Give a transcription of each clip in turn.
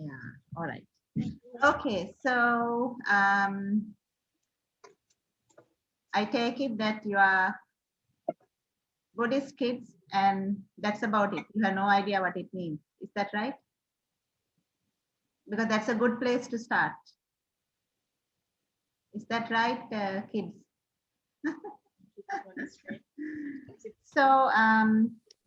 Yeah, all right. Okay, so I take it that you are Buddhist kids, and that's about it. You have no idea what it means. Is that right? Because that's a good place to start. Is that right, kids? So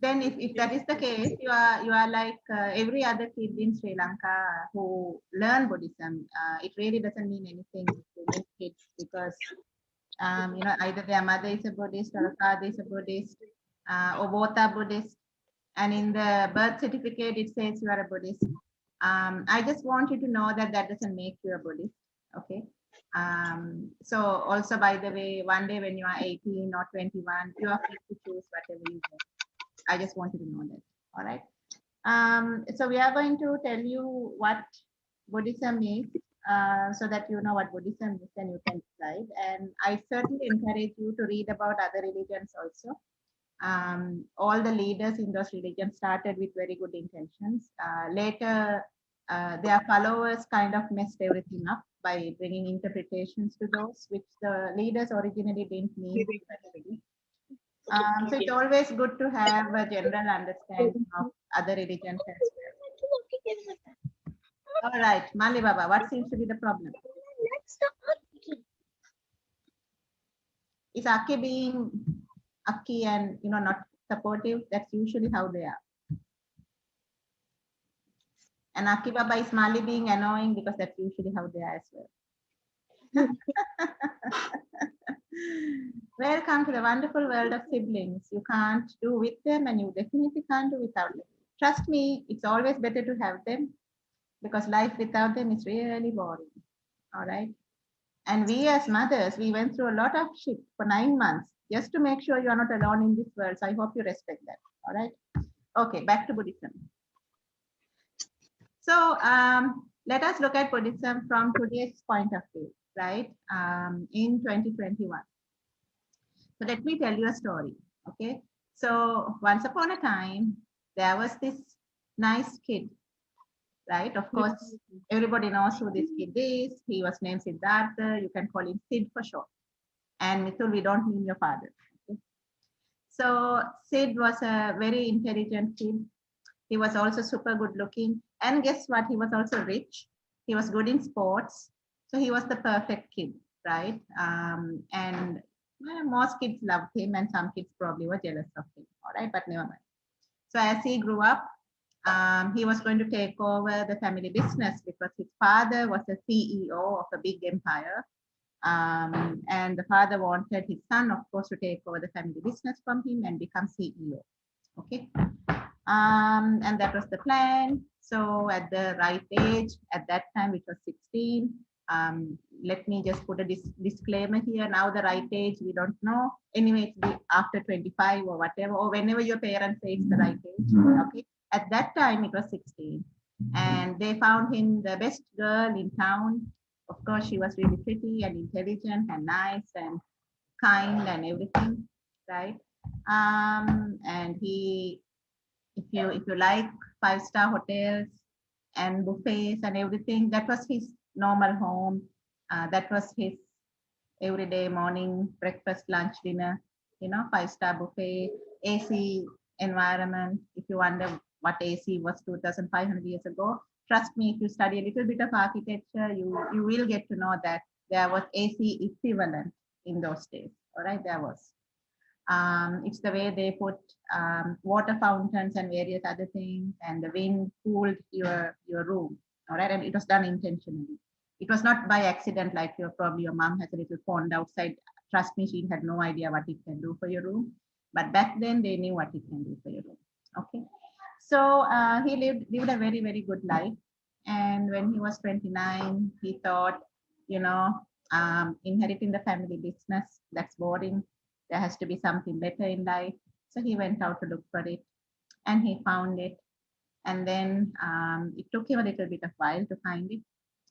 then if that is the case, you are like every other kid in Sri Lanka who learn Buddhism. It really doesn't mean anything to many kids because either their mother is a Buddhist or a father is a Buddhist, or both are Buddhist. And in the birth certificate, it says you are a Buddhist. I just want you to know that that doesn't make you a Buddhist. Okay. So also, by the way, one day when you are 18 or 21, you are free to choose whatever you want. I just want you to know that. All right. So we are going to tell you what Buddhism is, so that you know what Buddhism is and you can decide. And I certainly encourage you to read about other religions also. All the leaders in those religions started with very good intentions. Later, their followers kind of messed everything up by bringing interpretations to those which the leaders originally didn't mean literally. So it's always good to have a general understanding of other religions as well. All right, Mali Baba, what seems to be the problem? Is Aki being Aki and not supportive? That's usually how they are. And Aki Baba is Mali being annoying because that's usually how they are as well. Welcome to the wonderful world of siblings. You can't do with them and you definitely can't do without them. Trust me, it's always better to have them because life without them is really boring. All right. And we as mothers, we went through a lot of shit for 9 months just to make sure you are not alone in this world. So I hope you respect that. All right. Okay, back to Buddhism. So let us look at Buddhism from today's point of view, right? In 2021. So let me tell you a story. Okay. So once upon a time, there was this nice kid, right? Of course, everybody knows who this kid is. He was named Siddhartha. You can call him Sid for short. And Mithul, we don't mean your father. Okay? So Sid was a very intelligent kid. He was also super good looking. And guess what? He was also rich. He was good in sports. So he was the perfect kid, right? And most kids loved him, and some kids probably were jealous of him. All right, but never mind. So as he grew up, he was going to take over the family business because his father was a CEO of a big empire. And the father wanted his son, of course, to take over the family business from him and become CEO. Okay. And that was the plan. So at the right age, at that time, which was 16, let me just put a disclaimer here. Now the right age, we don't know. Anyway, it's after 25 or whatever, or whenever your parents say it's the right age. Okay. At that time, it was 16. And they found him the best girl in town. Of course, she was really pretty and intelligent and nice and kind and everything, right? And he, if you like 5-star hotels and buffets and everything, that was his normal home. That was his everyday morning breakfast, lunch, dinner. 5-star buffet, AC environment. If you wonder what AC was 2,500 years ago, trust me, if you study a little bit of architecture, you will get to know that there was AC equivalent in those days. All right, there was. It's the way they put water fountains and various other things, and the wind cooled your room. All right, and it was done intentionally. It was not by accident, like your mom has a little pond outside. Trust me, she had no idea what it can do for your room, but back then they knew what it can do for your room. Okay, so he lived a very very good life, and when he was 29, he thought, you know, inheriting the family business, that's boring. There has to be something better in life. So he went out to look for it and he found it. And then it took him a little bit of while to find it.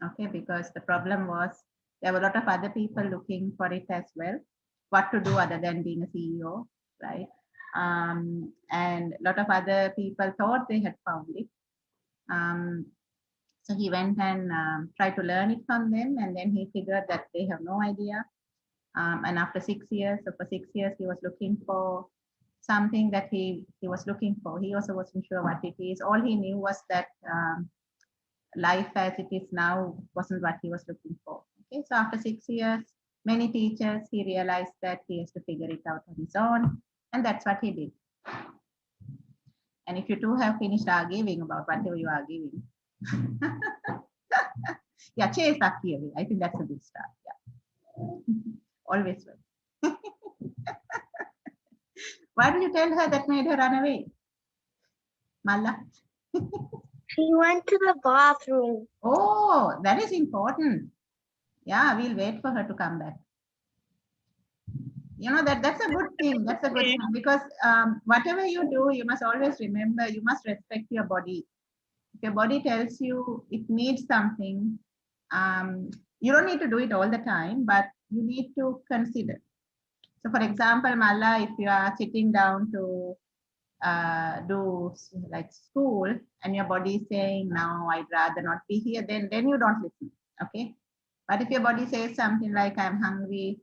Okay, because the problem was there were a lot of other people looking for it as well. What to do other than being a CEO, right? And a lot of other people thought they had found it. Um, So he went and tried to learn it from them, and then he figured that they have no idea. And after 6 years, so for 6 years, he was looking for something that he was looking for. He also wasn't sure what it is. All he knew was that life as it is now wasn't what he was looking for. Okay, so after 6 years, many teachers, he realized that he has to figure it out on his own, and that's what he did. And if you two have finished arguing about whatever you are arguing, yeah, chase Aki away. I think that's a good start. Yeah, always will. Why did you tell her that made her run away, Malla? She went to the bathroom. Oh, that is important. Yeah, we'll wait for her to come back. You know, that's a good thing. That's a good thing, because whatever you do, you must always remember, you must respect your body. If your body tells you it needs something, you don't need to do it all the time, but you need to consider. So for example, Malla, if you are sitting down to do like school and your body is saying, no, I'd rather not be here, then you don't listen. Okay. But if your body says something like, I'm hungry,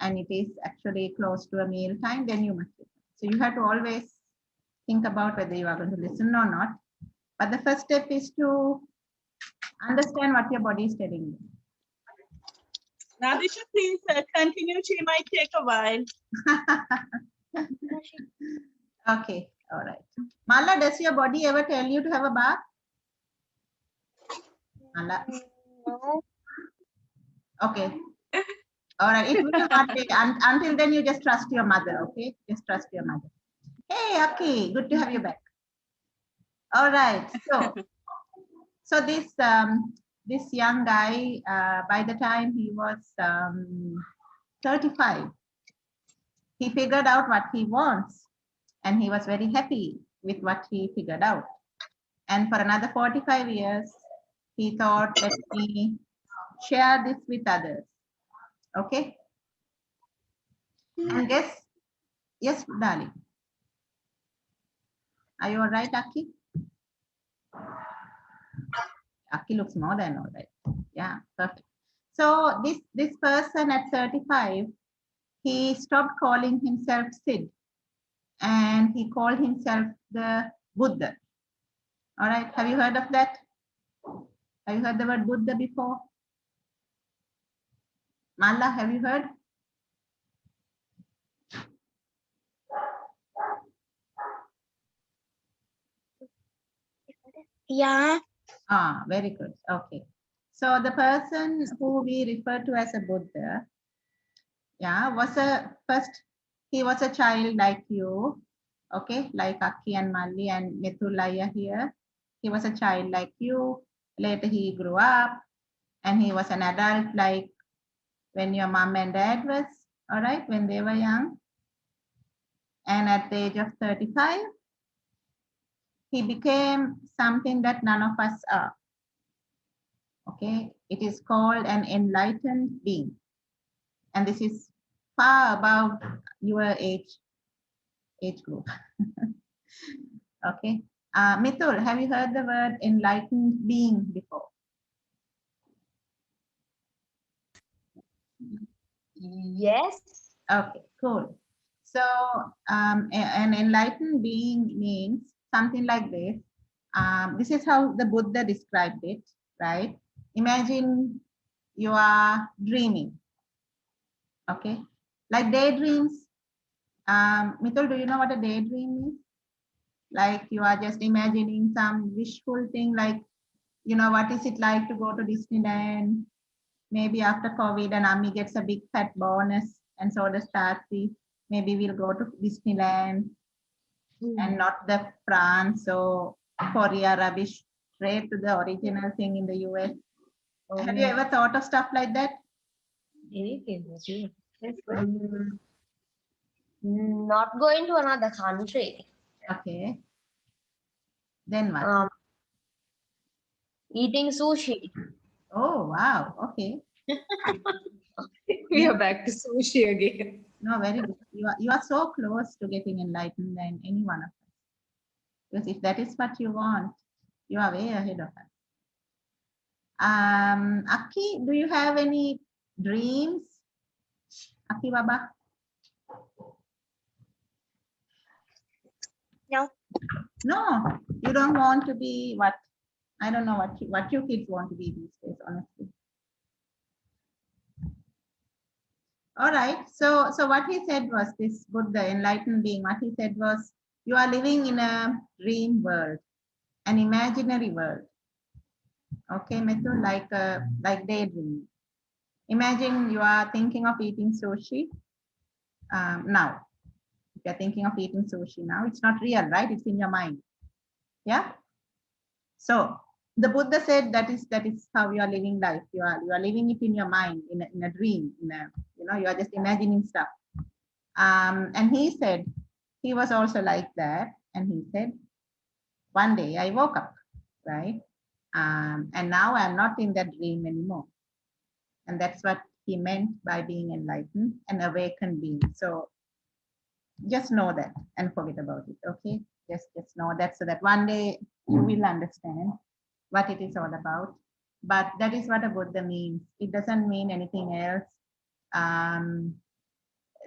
and it is actually close to a meal time, then you must listen. So you have to always think about whether you are going to listen or not. But the first step is to understand what your body is telling you. Nadisha, please continue. She might take a while. Okay, all right. Mala, does your body ever tell you to have a bath? Mala. No. Okay. All right. It will not take until then. You just trust your mother. Okay, just trust your mother. Hey, Aki, good to have you back. All right. So this young guy, by the time he was 35, he figured out what he wants, and he was very happy with what he figured out. And for another 45 years, he thought, let me share this with others. Okay. And guess, yes, darling. Are you all right, Aki? Aki looks more than all right. Yeah, perfect. So this person at 35, he stopped calling himself Sid, and he called himself the Buddha. All right, have you heard of that? Have you heard the word Buddha before? Malla, have you heard? Yeah. Ah, very good. Okay. So the person who we refer to as a Buddha, yeah, he was a child like you, okay, like Aki and Mali and Mithulaya here. He was a child like you. Later he grew up and he was an adult like when your mom and dad was, all right, when they were young. And at the age of 35, he became something that none of us are. Okay, it is called an enlightened being. And this is far above your age group. Okay. Mithul, have you heard the word enlightened being before? Yes. Okay, cool. So an enlightened being means something like this. This is how the Buddha described it, right? Imagine you are dreaming, okay? Like daydreams. Mithul, do you know what a daydream is? Like you are just imagining some wishful thing, like, you know, what is it like to go to Disneyland? Maybe after COVID and Ami gets a big fat bonus and so does Tati. Maybe we'll go to Disneyland and not the France or Korea rubbish, straight to the original thing in the US. Have you ever thought of stuff like that? Not going to another country. Okay. Then what? Eating sushi. Oh, wow. Okay. We are back to sushi again. No, very good. You are so close to getting enlightened than any one of us. Because if that is what you want, you are way ahead of us. Aki, do you have any dreams? Aki Baba? No. No, you don't want to be what? I don't know what you kids want to be these days, honestly. All right. So what he said was this Buddha, enlightened being, what he said was, you are living in a dream world, an imaginary world. Okay, Mithu, like daydream. Imagine you are thinking of eating sushi now. If you're thinking of eating sushi now, it's not real, right? It's in your mind. Yeah. So the Buddha said that is how you are living life. You are living it in your mind, in a dream, you are just imagining stuff. And he said he was also like that. And he said, one day I woke up, right? And now I'm not in that dream anymore. And that's what he meant by being enlightened, an awakened being. So just know that and forget about it, okay? Just know that, so that one day you will understand what it is all about. But that is what a Buddha means. It doesn't mean anything else.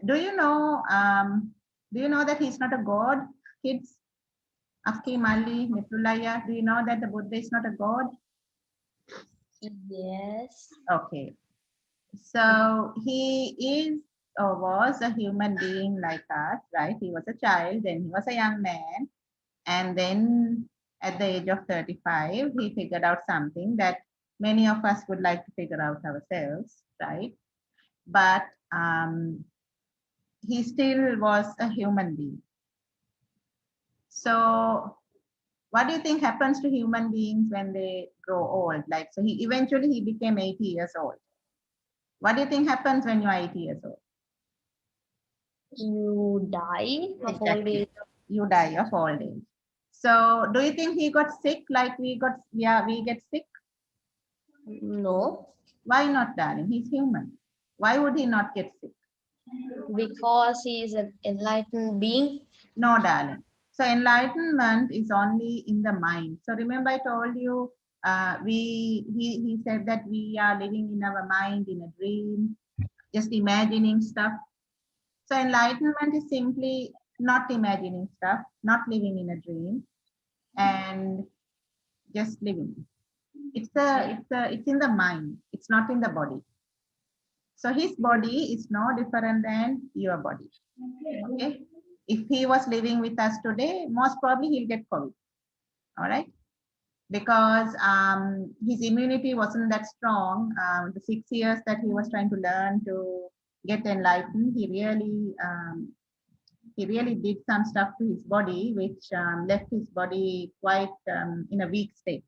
Do you know that he's not a god, kids? Afki, Mali, Mitrulaya, do you know that the Buddha is not a god? Yes. Okay. So he is or was a human being like us, right? He was a child, then he was a young man. And then at the age of 35, he figured out something that many of us would like to figure out ourselves, right? But he still was a human being. So what do you think happens to human beings when they grow old? Like, so he eventually became 80 years old. What do you think happens when you are 80 years old? You die of old Exactly. age. You die of old age. So do you think he got sick like we get sick? No, Why not, darling? He's human. Why would he not get sick? because he is an enlightened being. No, darling. So enlightenment is only in the mind. So remember I told you, he said that we are living in our mind in a dream, just imagining stuff. So enlightenment is simply not imagining stuff, not living in a dream, and just living. It's in the mind. It's not in the body. So his body is no different than your body. Okay. If he was living with us today, most probably he'll get COVID. All right. Because his immunity wasn't that strong. The 6 years that he was trying to learn to get enlightened, he really did some stuff to his body, which left his body quite in a weak state.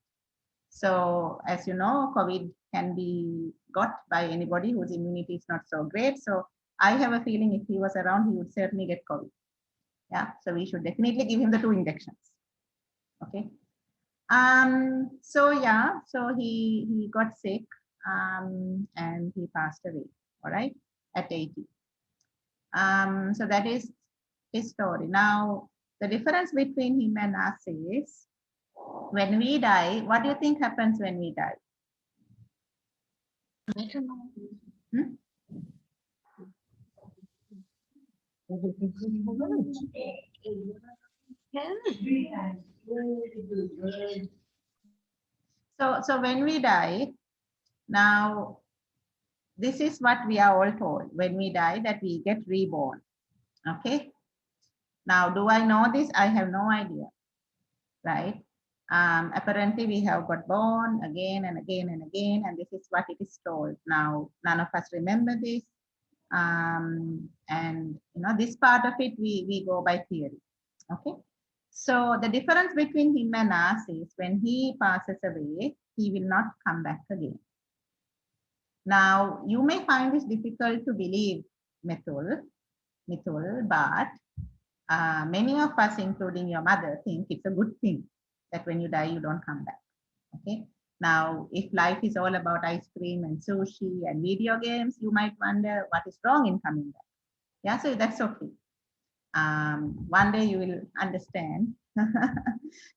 So as you know, COVID can be got by anybody whose immunity is not so great. So I have a feeling if he was around, he would certainly get COVID. Yeah, so we should definitely give him the 2 injections. Okay. So yeah, so he got sick and he passed away, all right, at 80. So that is his story. Now, the difference between him and us is, when we die, what do you think happens when we die? I don't know. Hmm? So when we die, now this is what we are all told. When we die, that we get reborn. Okay. Now, do I know this? I have no idea, right? Apparently, we have got born again and again and again, and this is what it is told. Now, none of us remember this. And this part of it, we go by theory. Okay. So the difference between him and us is, when he passes away, he will not come back again. Now, you may find this difficult to believe, Mithul, but many of us, including your mother, think it's a good thing that when you die, you don't come back. Okay. Now, if life is all about ice cream and sushi and video games, you might wonder what is wrong in coming back. Yeah, so that's okay. One day you will understand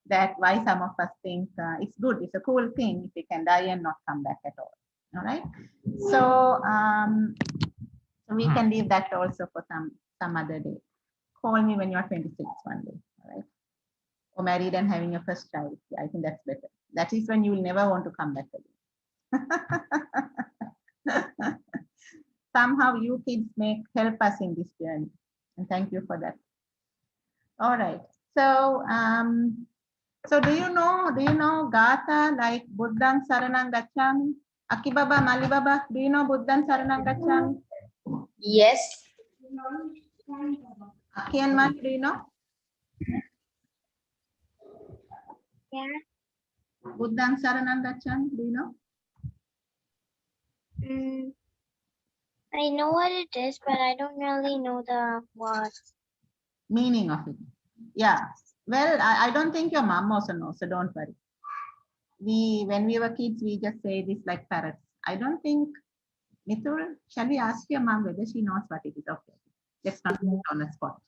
that why some of us think it's good, it's a cool thing if we can die and not come back at all. All right. So so we can leave that also for some other day. Call me when you're 26 one day. All right. Or married and having your first child. Yeah, I think that's better. That is when you will never want to come back again. Somehow you kids help us in this journey. And thank you for that. All right. So so do you know Gatha like Buddham Saranam Gacchami? Akibaba, Malibaba, do you know Buddham Saranam Gacchami? Yes. Aki and Mali, do you know? Yeah. Buddham Saranam Gacchami, do you know? I know what it is, but I don't really know the words. Meaning of it. Yeah. Well, I don't think your mom also knows, so don't worry. When we were kids, we just say this like parrots. I don't think, Mithul, shall we ask your mom whether she knows what it is? Okay. Let's not put it on the spot.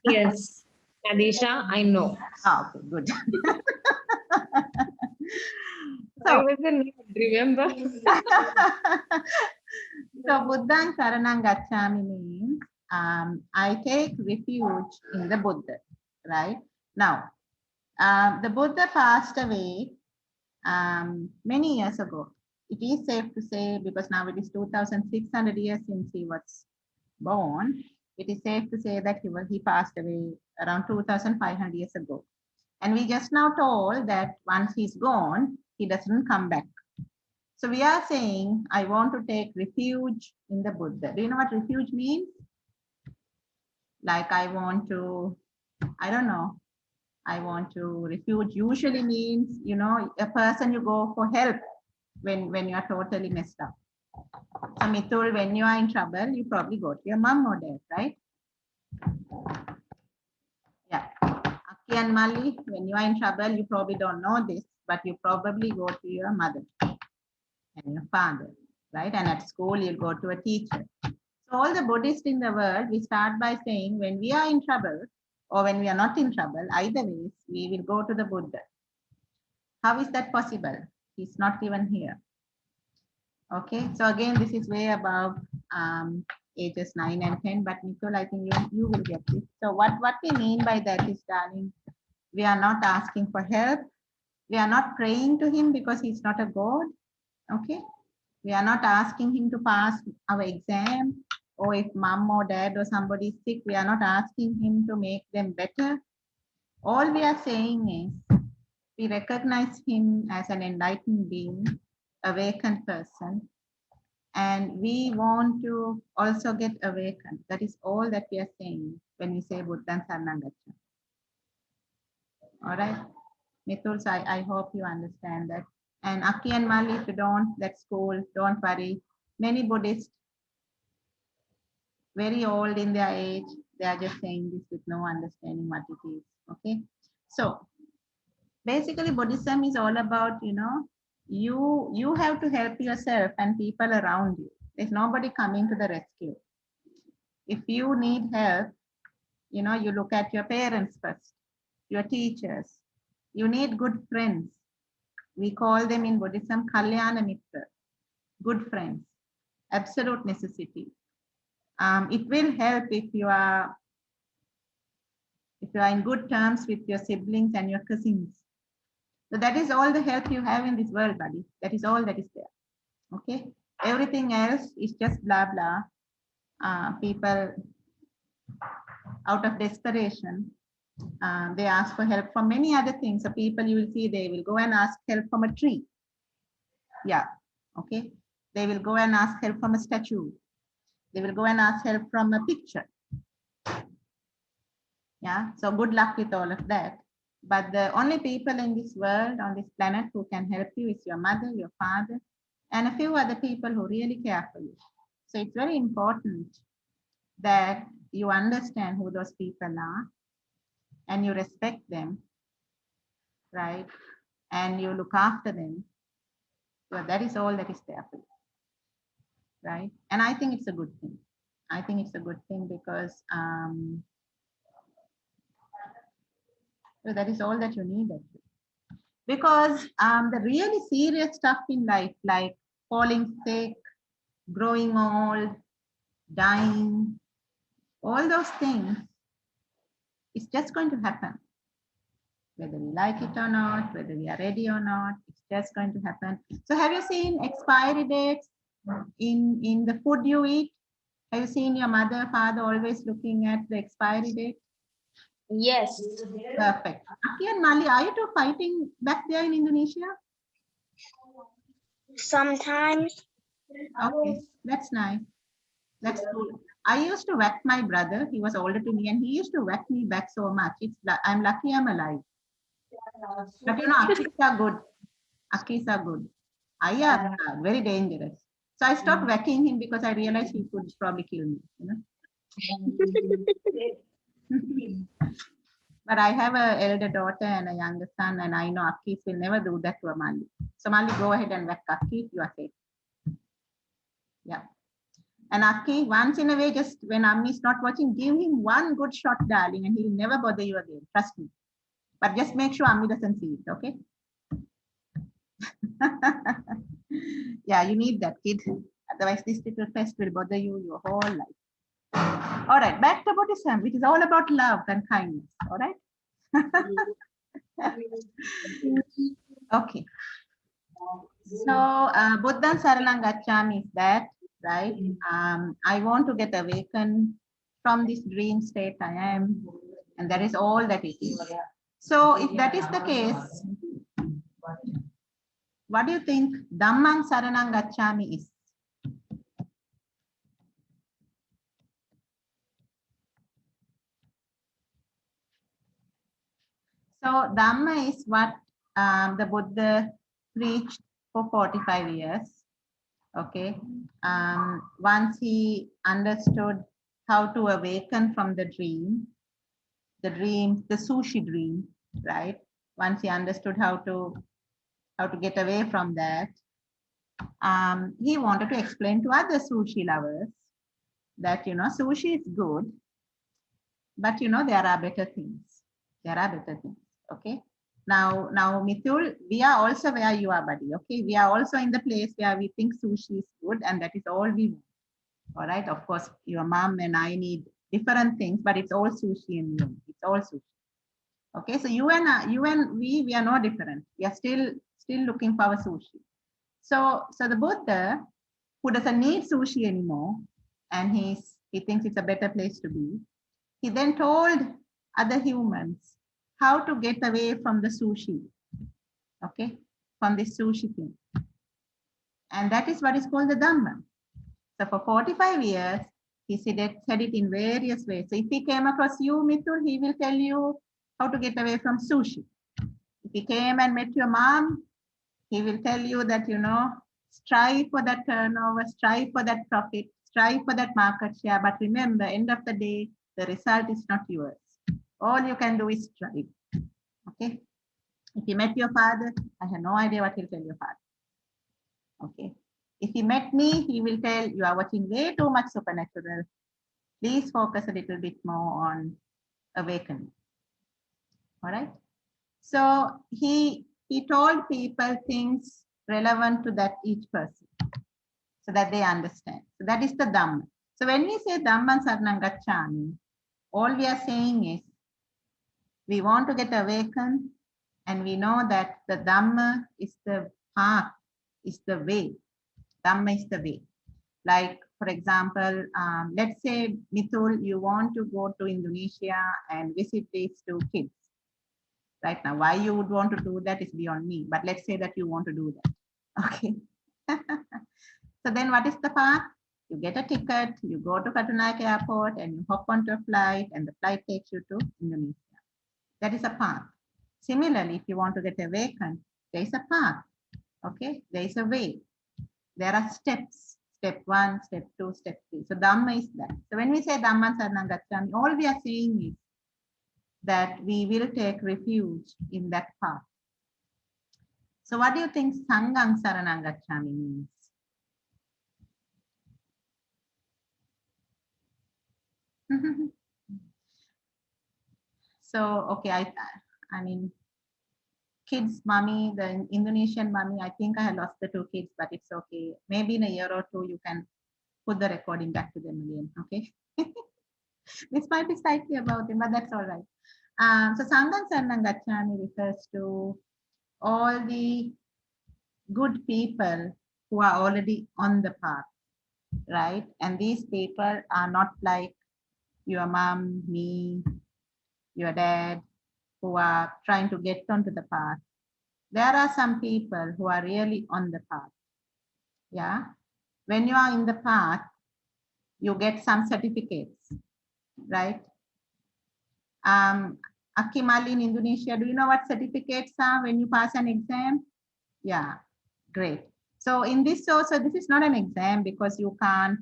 Yes. Adisha, I know. Ah, okay, good. I So, wasn't remember. so Buddhang Saranang Gacchami means I take refuge in the Buddha, right? Now, the Buddha passed away many years ago. It is safe to say, because now it is 2,600 years since he was born, it is safe to say that he passed away around 2,500 years ago. And we just now told that once he's gone, he doesn't come back. So we are saying, I want to take refuge in the Buddha. Do you know what refuge means? Like I want to, I don't know. I want to refuge usually means, you know, a person you go for help when you are totally messed up. So Mithul, when you are in trouble, you probably go to your mom or dad, right? Yeah. Aki and Mali, when you are in trouble, you probably don't know this, but you probably go to your mother and your father, right? And at school, you go to a teacher. So all the Buddhists in the world, we start by saying when we are in trouble or when we are not in trouble, either ways, we will go to the Buddha. How is that possible? He's not even here. Okay, so again, this is way above ages 9 and 10, but Nicole, I think you will get this. So what we mean by that is, darling, we are not asking for help. We are not praying to him because he's not a God. Okay, we are not asking him to pass our exam, or if mom or dad or somebody is sick, we are not asking him to make them better. All we are saying is we recognize him as an enlightened being, awakened person, and we want to also get awakened. That is all that we are saying when we say Buddham Saranam Gacchami. All right, Mithul, so I hope you understand that. And Aki and Mali, if you don't, that's cool, don't worry. Many Buddhists, very old in their age, they are just saying this with no understanding what it is, okay? So basically Buddhism is all about, you know, you have to help yourself and people around you. There's nobody coming to the rescue. If you need help, you know, you look at your parents first, your teachers. You need good friends. We call them in Buddhism Kalyana Mitra, good friends, absolute necessity. It will help if you are in good terms with your siblings and your cousins. So that is all the help you have in this world, buddy. That is all that is there. Okay. Everything else is just blah blah. People out of desperation, they ask for help from many other things. So people you will see, they will go and ask help from a tree. Yeah. Okay. They will go and ask help from a statue. They will go and ask help from a picture. Yeah. So good luck with all of that. But the only people in this world, on this planet, who can help you is your mother, your father, and a few other people who really care for you. So it's very important that you understand who those people are and you respect them, right? And you look after them. So that is all that is there for you, right? And I think it's a good thing. I think it's a good thing because So that is all that you need actually. Because the really serious stuff in life, like falling sick, growing old, dying, all those things, it's just going to happen. Whether we like it or not, whether we are ready or not, it's just going to happen. So have you seen expiry dates in the food you eat? Have you seen your mother, father always looking at the expiry date? Yes. Perfect. Aki and Mali, are you two fighting back there in Indonesia? Sometimes. Okay, that's nice. That's cool. I used to whack my brother. He was older to me, and he used to whack me back so much. I'm lucky I'm alive. But you know, Akis are good. Akis are good. I are very dangerous. So I stopped whacking him because I realized he could probably kill me. You know. But I have an elder daughter and a younger son, and I know Akis will never do that to a Mali. So Mali, go ahead and whack Akis. You are safe. Yeah. And Aki, once in a way, just when Ammi is not watching, give him one good shot, darling, and he'll never bother you again. Trust me. But just make sure Ammi doesn't see it, okay? Yeah, you need that, kid. Otherwise, this little pest will bother you your whole life. All right, back to Buddhism, which is all about love and kindness. All right. Okay. So, Buddha Saranam Gacchami is that, right? I want to get awakened from this dream state I am, and that is all that it is. So, if that is the case, what do you think Dhammam Saranam Gacchami is? So, Dhamma is what the Buddha preached for 45 years. Okay. Once he understood how to awaken from the dream, the sushi dream, right? Once he understood how to get away from that, he wanted to explain to other sushi lovers that, you know, sushi is good, but, you know, there are better things. There are better things. Okay. Now, Mithul, we are also where you are, buddy. Okay. We are also in the place where we think sushi is good, and that is all we want. All right. Of course, your mom and I need different things, but it's all sushi in you. It's all sushi. Okay. So you and we are no different. We are still looking for our sushi. So the Buddha, who doesn't need sushi anymore, and he thinks it's a better place to be, he then told other humans how to get away from the sushi. Okay, from this sushi thing. And that is what is called the Dhamma. So for 45 years, he said it in various ways. So if he came across you, Mithul, he will tell you how to get away from sushi. If he came and met your mom, he will tell you that, you know, strive for that turnover, strive for that profit, strive for that market share. But remember, end of the day, the result is not yours. All you can do is strive. Okay. If you met your father, I have no idea what he'll tell your father. Okay. If he met me, he will tell you are watching way too much Supernatural. Please focus a little bit more on awakening. All right. So he told people things relevant to that each person so that they understand. So that is the Dhamma. So when we say Dhamma Saranam Gacchami, all we are saying is we want to get awakened, and we know that the Dhamma is the path, is the way. Dhamma is the way. Like, for example, let's say, Mithul, you want to go to Indonesia and visit these two kids. Right now, why you would want to do that is beyond me. But let's say that you want to do that. Okay. So then what is the path? You get a ticket, you go to Katunayake Airport, and you hop onto a flight, and the flight takes you to Indonesia. That is a path. Similarly, if you want to get awakened, there is a path. Okay, there is a way. There are steps. Step 1, step 2, step 3. So Dhamma is that. So when we say Dhamma Saranam Gacchami, all we are saying is that we will take refuge in that path. So what do you think Sangham Saranam Gacchami means? So, okay, I mean, kids mummy, the Indonesian mummy, I think I have lost the 2 kids, but it's okay. Maybe in a year or 2, you can put the recording back to them again, okay? This might be slightly about him, but that's all right. So Sangam Saranam Gacchami refers to all the good people who are already on the path, right? And these people are not like your mom, me, your dad, who are trying to get onto the path. There are some people who are really on the path. Yeah. When you are in the path, you get some certificates, right? Akimali in Indonesia, do you know what certificates are when you pass an exam? Yeah, great. So in this also, this is not an exam because you can't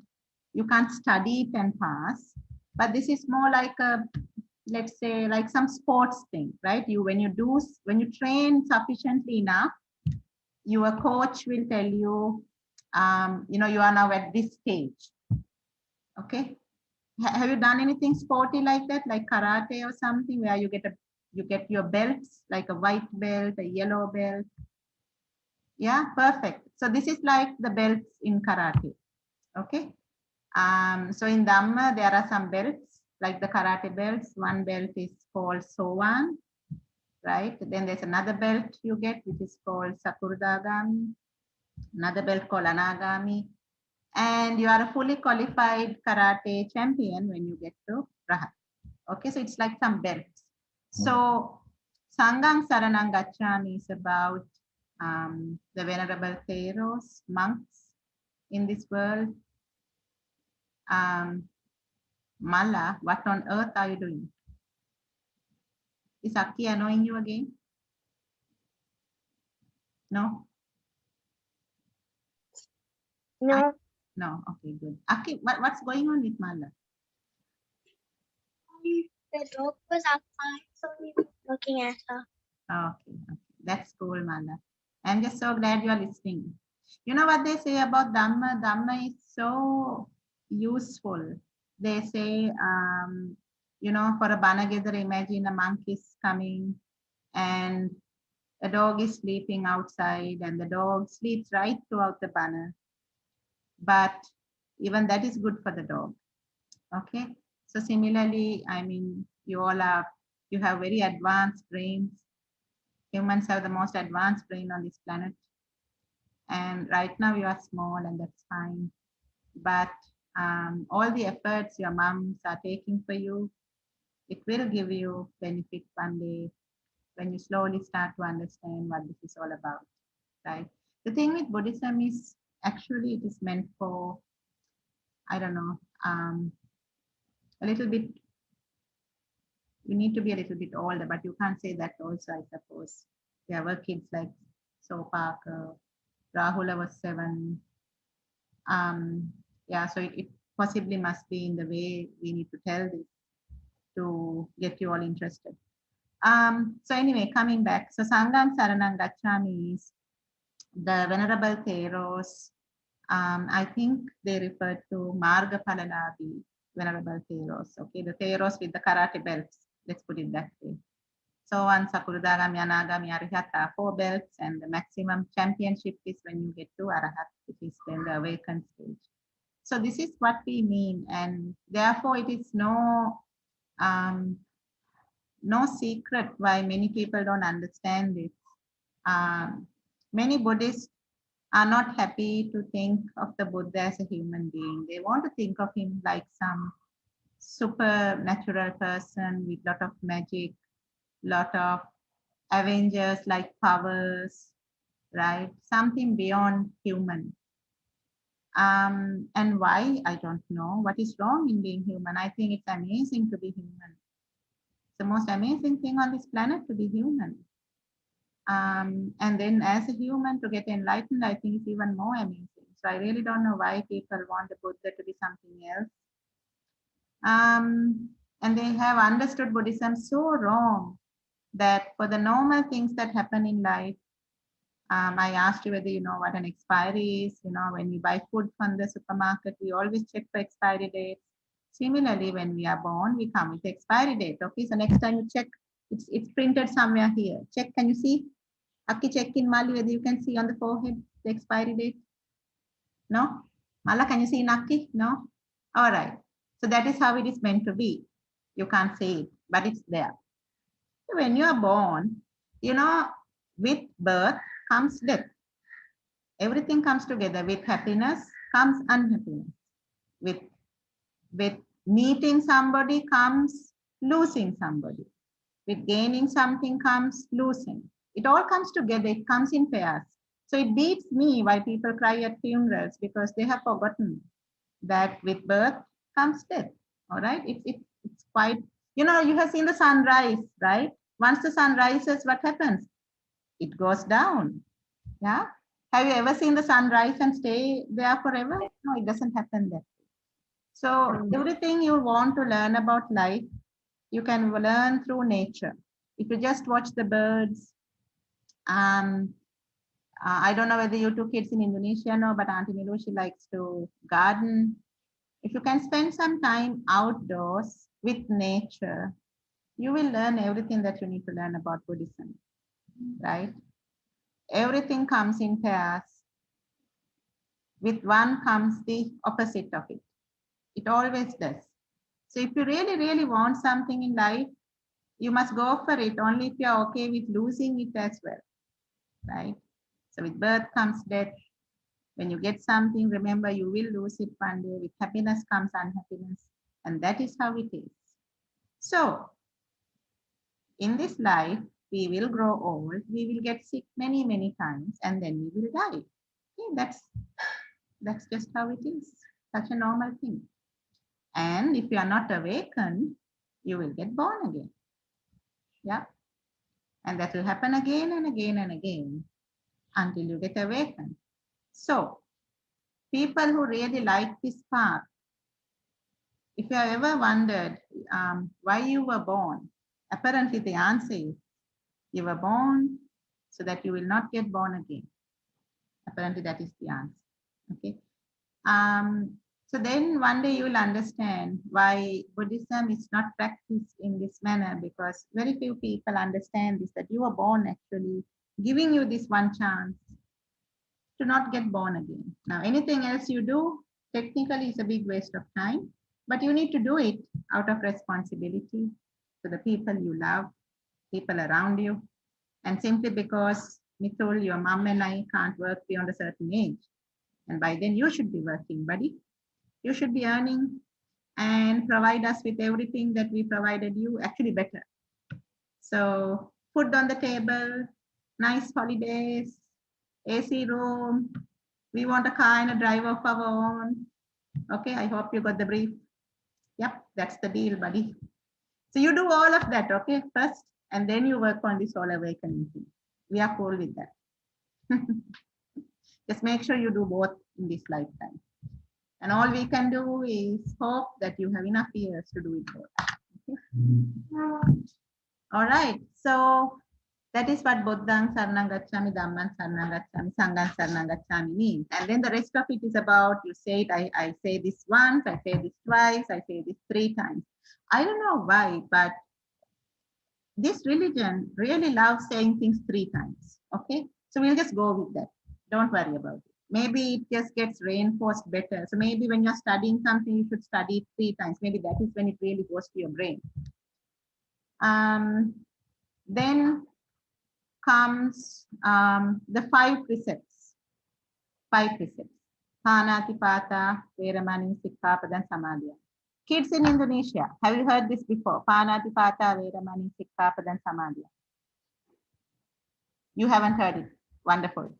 study it and pass, but this is more like a, let's say, like some sports thing, right? When you train sufficiently enough, your coach will tell you, you are now at this stage. Okay. Have you done anything sporty like that, like karate or something, where you get your belts, like a white belt, a yellow belt? Yeah, perfect. So this is like the belts in karate. Okay. So in Dhamma, there are some belts, like the karate belts. One belt is called Sowan, right? Then there's another belt you get, which is called Sakurudagami, another belt called Anagami. And you are a fully qualified karate champion when you get to Rahat. Okay, so it's like some belts. So Sangham Saranam Gacchami is about the Venerable Theros, monks in this world. Mala, what on earth are you doing? Is Aki annoying you again? No? No, No, okay, good. Aki, what's going on with Mala? the dog was outside, so we were looking at her. Okay, that's cool, Mala. I'm just so glad you are listening. You know what they say about Dhamma? Dhamma is so useful. They say, for a Banagadara, imagine a monk is coming and a dog is sleeping outside and the dog sleeps right throughout the Bana. But even that is good for the dog. Okay. So similarly, I mean, you have very advanced brains. Humans have the most advanced brain on this planet. And right now you are small and that's fine. But all the efforts your moms are taking for you, it will give you benefit one day when you slowly start to understand what this is all about, right? The thing with Buddhism is actually it is meant for, I don't know, a little bit, you need to be a little bit older, but you can't say that also, I suppose. There were kids like So Parker, Rahula was 7. Yeah, so it possibly must be in the way we need to tell this to get you all interested. So anyway, coming back. So Sangham Saranam Gacchami is the Venerable Theros. I think they refer to Marga Palalabi, Venerable Theros. Okay, the Theros with the karate belts. Let's put it that way. So on Sakurudagami, Anagami, Arihata, 4 belts, and the maximum championship is when you get to Arahat, which is then the awakened stage. So this is what we mean, and therefore it is no secret why many people don't understand this. Many Buddhists are not happy to think of the Buddha as a human being. They want to think of him like some supernatural person with lot of magic, lot of Avengers like powers, right? Something beyond human. And why? I don't know. What is wrong in being human? I think it's amazing to be human. It's the most amazing thing on this planet to be human. And then as a human to get enlightened, I think it's even more amazing. So I really don't know why people want the Buddha to be something else. And they have understood Buddhism so wrong that for the normal things that happen in life, I asked you whether you know what an expiry is. When we buy food from the supermarket, we always check for expiry dates. Similarly, when we are born, we come with expiry date. Okay, so next time you check It's printed somewhere here. Check, can you see? Aki, check in Mali whether you can see on the forehead the expiry date. No? Mala, can you see in Aki? No? All right. So that is how it is meant to be. You can't say it, but it's there. So when you are born, you know, with birth comes death. Everything comes together. With happiness comes unhappiness. With meeting somebody comes losing somebody. With gaining something comes losing. It all comes together. It comes in pairs. So it beats me why people cry at funerals, because they have forgotten that with birth comes death. All right. It's quite, you know, you have seen the sunrise, right? Once the sun rises, what happens? It goes down. Yeah. Have you ever seen the sun rise and stay there forever? No, it doesn't happen there. So everything you want to learn about life, you can learn through nature. If you just watch the birds, I don't know whether you two kids in Indonesia know, but Auntie Nilu, she likes to garden. If you can spend some time outdoors with nature, you will learn everything that you need to learn about Buddhism, right? Everything comes in pairs. With one comes the opposite of it. It always does. So if you really, really want something in life, you must go for it only if you're okay with losing it as well, right? So with birth comes death. When you get something, remember you will lose it one day. With happiness comes unhappiness. And that is how it is. So in this life, we will grow old. We will get sick many, many times, and then we will die. Okay, that's just how it is. Such a normal thing. And if you are not awakened, you will get born again. Yeah. And that will happen again and again and again until you get awakened. So people who really like this path, if you have ever wondered why you were born, apparently the answer is you were born so that you will not get born again. Apparently that is the answer. Okay. So then one day you will understand why Buddhism is not practiced in this manner, because very few people understand this, that you were born actually giving you this one chance to not get born again. Now, anything else you do technically is a big waste of time, but you need to do it out of responsibility to the people you love, people around you, and simply because Mithul, your mom and I can't work beyond a certain age. And by then you should be working, buddy. You should be earning and provide us with everything that we provided you, actually better. So food on the table, nice holidays, AC room. We want a car and a driver of our own. Okay, I hope you got the brief. Yep, that's the deal, buddy. So you do all of that, okay, first, and then you work on this soul awakening thing. We are cool with that. Just make sure you do both in this lifetime. And all we can do is hope that you have enough years to do it both. Okay? All right, so that is what Buddhang Saranang Gacchami, Dhamman Saranang Gacchami, Sanghang Saranang Gacchami means. And then the rest of it is about, you say it, I say this once, I say this twice, I say this 3 times. I don't know why, but this religion really loves saying things 3 times. Okay, so we'll just go with that. Don't worry about it. Maybe it just gets reinforced better. So maybe when you're studying something, you should study it 3 times. Maybe that is when it really goes to your brain. Then comes the 5 precepts. 5 precepts. Panatipata, Veramani, Sikkhapada, Samadhiya. Kids in Indonesia, have you heard this before? Panatipata, Veramani, Sikkhapada, Samadhiya. You haven't heard it. Wonderful.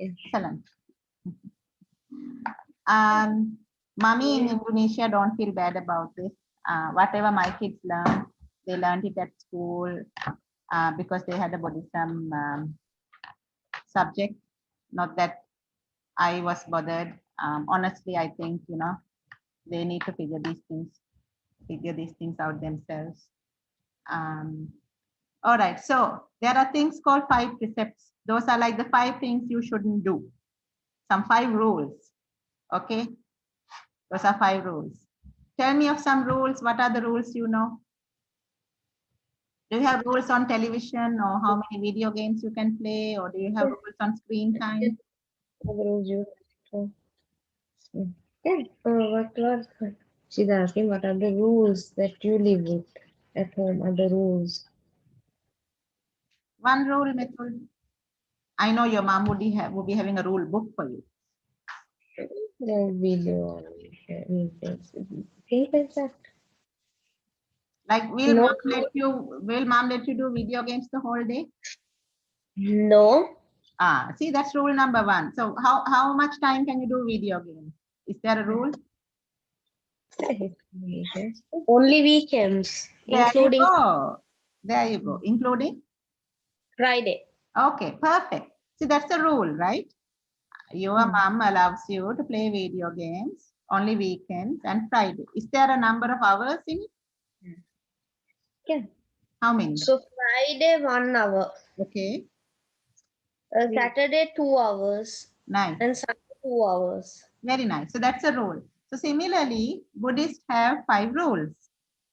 Excellent. Mommy in Indonesia, don't feel bad about this. Whatever my kids learn, they learned it at school because they had a Buddhism subject. Not that I was bothered. Honestly, I think, you know, they need to figure these things out themselves. All right, so there are things called 5 precepts. Those are like the 5 things you shouldn't do. Some 5 rules. Okay, those are 5 rules. Tell me of some rules. What are the rules you know? Do you have rules on television or how many video games you can play, or do you have rules on screen time? Yeah. What? She's asking what are the rules that you live with at home? Are the rules? One rule, Mithul. I know your mom would be having a rule book for you. The video. Things like that. Like, No. will mom let you do video games the whole day? No. See, that's rule number one. So how much time can you do video games? Is there a rule? Only weekends, There including you go. There you go. Including? Friday. Okay, perfect. See, that's the rule, right? Your mom allows you to play video games only weekends and Friday. Is there a number of hours in it? Yeah. How many? So Friday 1 hour, Okay, Saturday 2 hours, nice. and Sunday 2 hours. Very nice. So that's a rule. So similarly, Buddhists have 5 rules.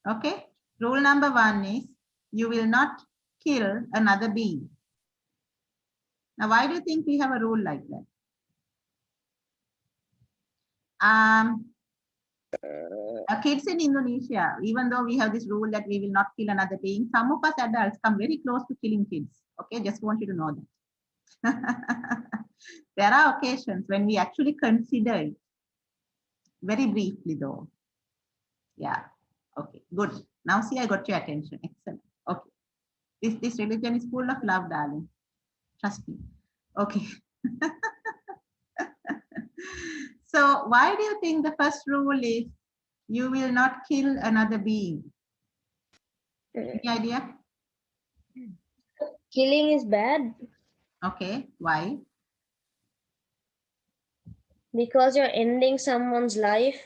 Okay. Rule number 1 is you will not kill another being. Now, why do you think we have a rule like that? Kids in Indonesia, even though we have this rule that we will not kill another being, some of us adults come very close to killing kids. Okay, just want you to know that. There are occasions when we actually consider it. Very briefly though. Yeah. Okay, good. Now see, I got your attention. Excellent. Okay. This religion is full of love, darling. Trust me. Okay. So why do you think the first rule is you will not kill another being? Any idea? Killing is bad Okay. Why? because you're ending someone's life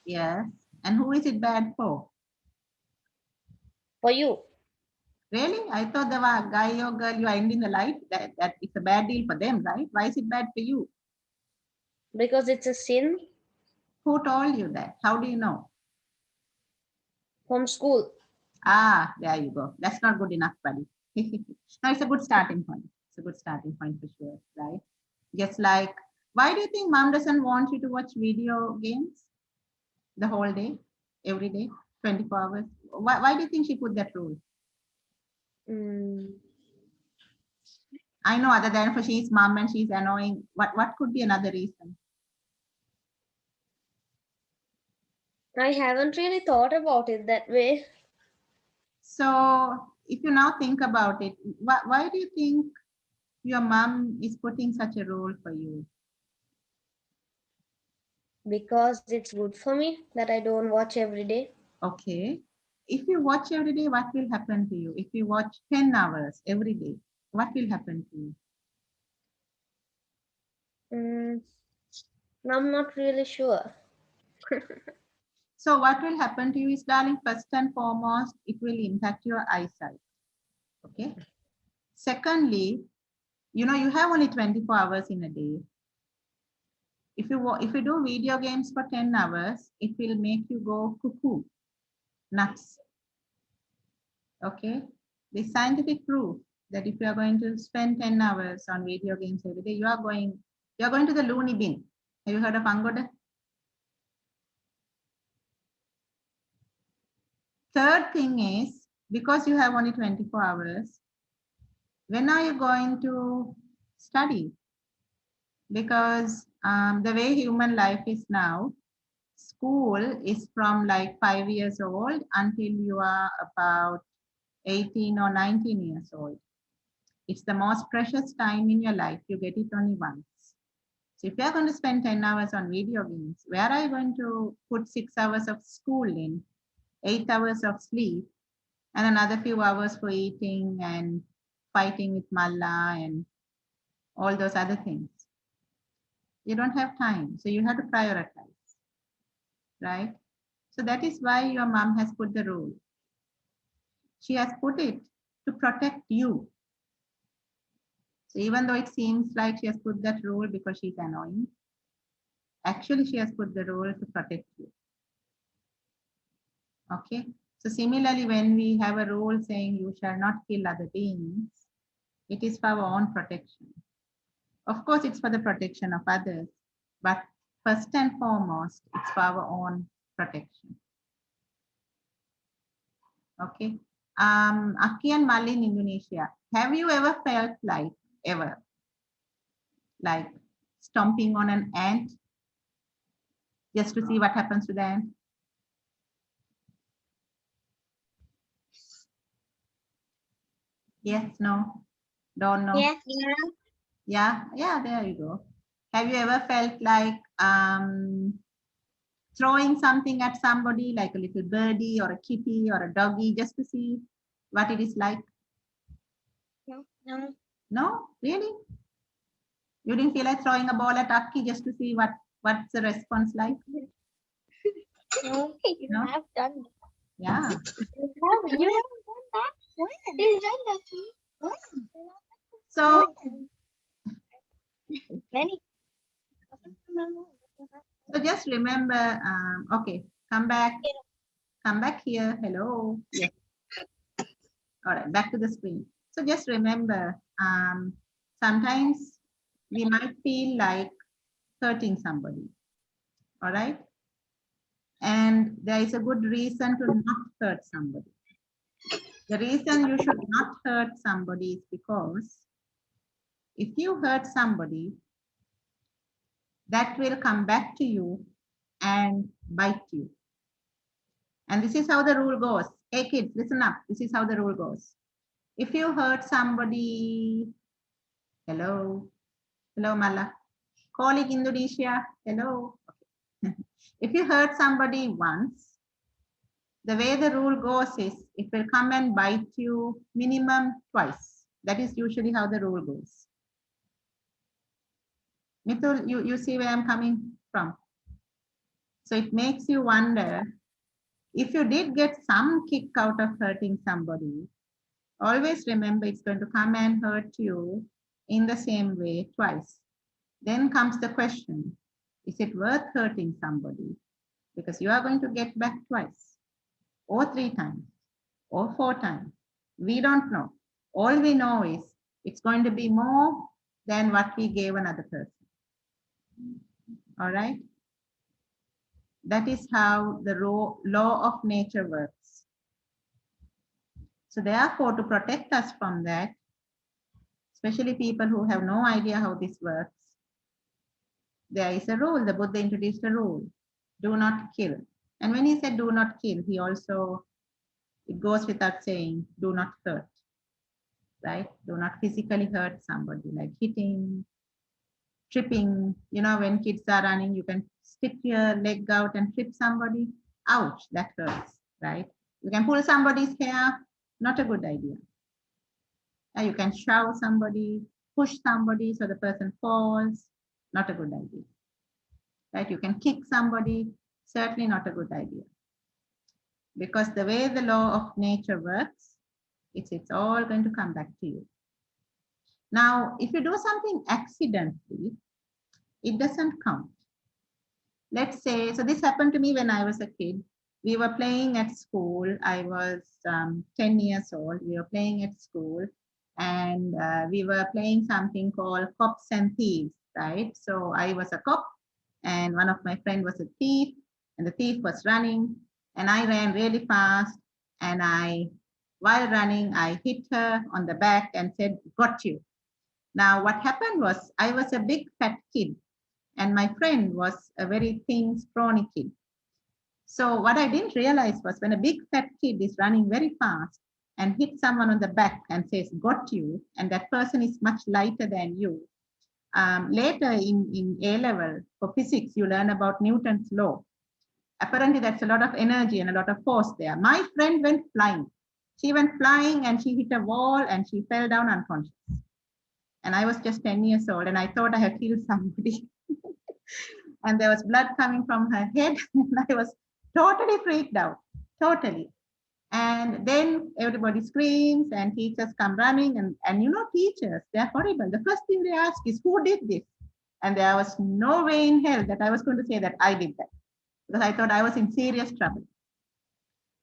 Yes. And who is it bad for? for you. Really? I thought the guy or girl you are ending the life, that it's a bad deal for them, right? Why is it bad for you? Because it's a sin Who told you that? How do you know? from school. Ah, there you go. That's not good enough, buddy. No, it's a good starting point. It's a good starting point for sure, right? Just like, why do you think mom doesn't want you to watch video games the whole day, every day, 24 hours? Why do you think she put that rule? I know, other than for she's mom and she's annoying. What could be another reason? I haven't really thought about it that way. So if you now think about it, why do you think your mom is putting such a rule for you? Because it's good for me that I don't watch every day. Okay. If you watch every day, what will happen to you? If you watch 10 hours every day, what will happen to you? I'm not really sure. So what will happen to you is, darling, first and foremost, it will impact your eyesight. Okay. Secondly, you know, you have only 24 hours in a day. If you do video games for 10 hours, it will make you go cuckoo, nuts. Okay. The scientific proof that if you are going to spend 10 hours on video games every day, you are going to the loony bin. Have you heard of Angoda? Third thing is, because you have only 24 hours, when are you going to study? Because the way human life is now, school is from like 5 years old until you are about 18 or 19 years old. It's the most precious time in your life. You get it only once. So if you're going to spend 10 hours on video games, where are you going to put 6 hours of school in, 8 hours of sleep, and another few hours for eating and fighting with Malla and all those other things? You don't have time. So you have to prioritize, right? So that is why your mom has put the rule. She has put it to protect you. So even though it seems like she has put that rule because she's annoying, actually she has put the rule to protect you. Okay. So similarly, when we have a rule saying you shall not kill other beings, it is for our own protection. Of course, it's for the protection of others, but first and foremost, it's for our own protection. Okay. Aki and Mali in Indonesia, have you ever felt like, stomping on an ant just to see what happens to the ant? Yes, no, don't know. Yes. Yeah, there you go. Have you ever felt like throwing something at somebody, like a little birdie or a kitty or a doggy, just to see what it is like? No. No. No, really? You didn't feel like throwing a ball at Aki just to see what's the response like? No. You No? have done that. Yeah. You haven't done that. When? You've done that to me. When? So, Many. so just remember, okay, come back here. Hello. Yes. All right, back to the screen. So just remember, sometimes we might feel like hurting somebody. All right. And there is a good reason to not hurt somebody. The reason you should not hurt somebody is because if you hurt somebody, that will come back to you and bite you. And this is how the rule goes. Hey kids, listen up. This is how the rule goes. If you hurt somebody, hello, Mala. Colleague Indonesia, hello. Okay. If you hurt somebody once, the way the rule goes is it will come and bite you minimum twice. That is usually how the rule goes. Mithul, you see where I'm coming from. So it makes you wonder, if you did get some kick out of hurting somebody, always remember it's going to come and hurt you in the same way twice. Then comes the question, is it worth hurting somebody? Because you are going to get back twice, or 3 times, or 4 times. We don't know. All we know is it's going to be more than what we gave another person. All right? That is how the law of nature works. So therefore, to protect us from that, especially people who have no idea how this works, there is a rule. The Buddha introduced a rule: do not kill. And when he said do not kill, he also, it goes without saying, do not hurt, right? Do not physically hurt somebody, like hitting, tripping. You know, when kids are running, you can stick your leg out and trip somebody. Ouch, that hurts, right? You can pull somebody's hair, not a good idea. You can shove somebody, push somebody so the person falls, not a good idea. Right? You can kick somebody, certainly not a good idea. Because the way the law of nature works, it's all going to come back to you. Now, if you do something accidentally, it doesn't count. Let's say, so this happened to me when I was a kid. We were playing at school. I was 10 years old. We were playing at school, and we were playing something called cops and thieves, right? So I was a cop, and one of my friends was a thief, and the thief was running, and I ran really fast, and while running, I hit her on the back and said, "Got you." Now, what happened was I was a big fat kid, and my friend was a very thin, scrawny kid. So what I didn't realize was when a big fat kid is running very fast and hits someone on the back and says, "Got you," and that person is much lighter than you. Later in A-level for physics, you learn about Newton's law. Apparently, that's a lot of energy and a lot of force there. My friend went flying. She went flying and she hit a wall and she fell down unconscious. And I was just 10 years old and I thought I had killed somebody. And there was blood coming from her head and I was totally freaked out, totally. And then everybody screams and teachers come running and you know, teachers, they're horrible. The first thing they ask is, who did this? And there was no way in hell that I was going to say that I did that, because I thought I was in serious trouble.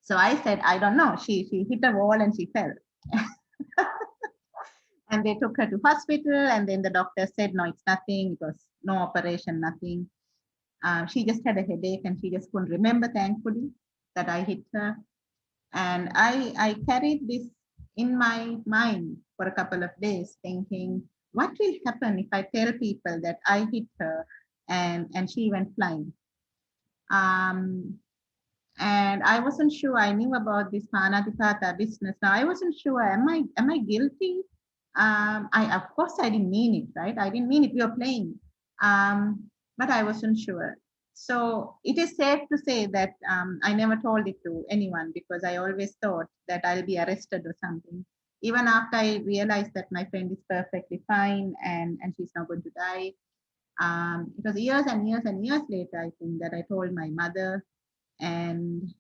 So I said, I don't know. She hit a wall and she fell. And they took her to hospital, and then the doctor said, no, it's nothing. It was no operation, nothing. She just had a headache and she just couldn't remember, thankfully, that I hit her. And I carried this in my mind for a couple of days, thinking, what will happen if I tell people that I hit her and she went flying? And I wasn't sure. I knew about this Panatipata business. Now I wasn't sure. Am I guilty? I of course I didn't mean it, right? I didn't mean it. We were playing, but I wasn't sure. So it is safe to say that I never told it to anyone because I always thought that I'll be arrested or something. Even after I realized that my friend is perfectly fine and she's not going to die. It was years and years and years later, I think, that I told my mother. And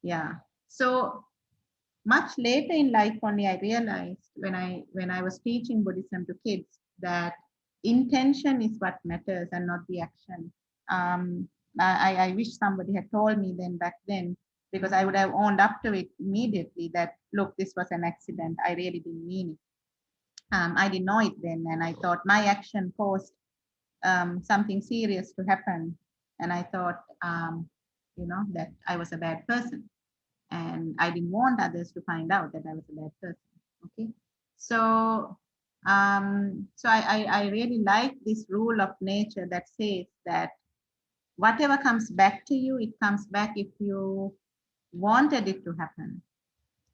yeah, so much later in life only I realized when I was teaching Buddhism to kids that intention is what matters and not the action. I wish somebody had told me then back then, because I would have owned up to it immediately that, look, this was an accident. I really didn't mean it. I didn't know it then, and I thought my action caused something serious to happen. And I thought, that I was a bad person. And I didn't want others to find out that I was a bad person. Okay. So, I really like this rule of nature that says that whatever comes back to you, it comes back if you wanted it to happen,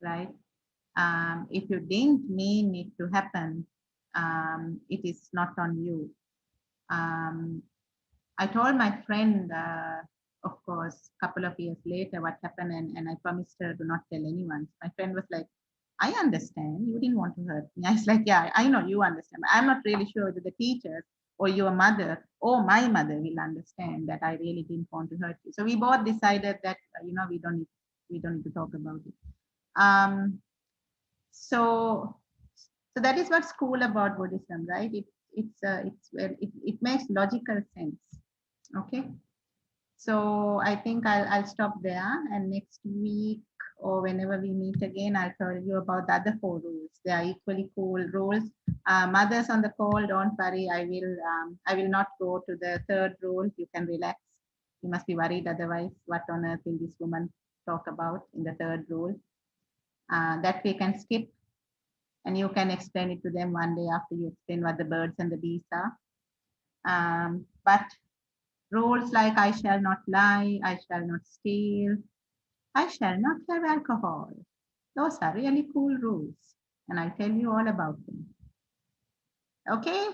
right? If you didn't mean it to happen, it is not on you. I told my friend, of course, a couple of years later what happened, and I promised her to not tell anyone. My friend was like, I understand. You didn't want to hurt me. I was like, yeah, I know you understand. But I'm not really sure whether the teachers or your mother or my mother will understand that I really didn't want to hurt you. So we both decided that, we don't need to talk about it. So that is what's cool about Buddhism, right? It makes logical sense. Okay. So I think I'll stop there, and next week or whenever we meet again, I'll tell you about the other 4 rules. They are equally cool rules. Mothers on the call, don't worry. I will not go to the 3rd rule. You can relax. You must be worried otherwise. What on earth will this woman talk about in the 3rd rule? That we can skip, and you can explain it to them one day after you explain what the birds and the bees are. But rules like I shall not lie, I shall not steal, I shall not have alcohol. Those are really cool rules, and I'll tell you all about them. Okay?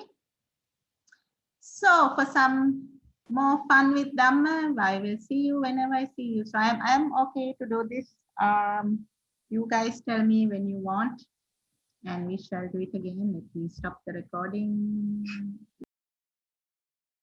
So for some more fun with Dhamma, I will see you whenever I see you. So I'm okay to do this. You guys tell me when you want, and we shall do it again. Let me stop the recording.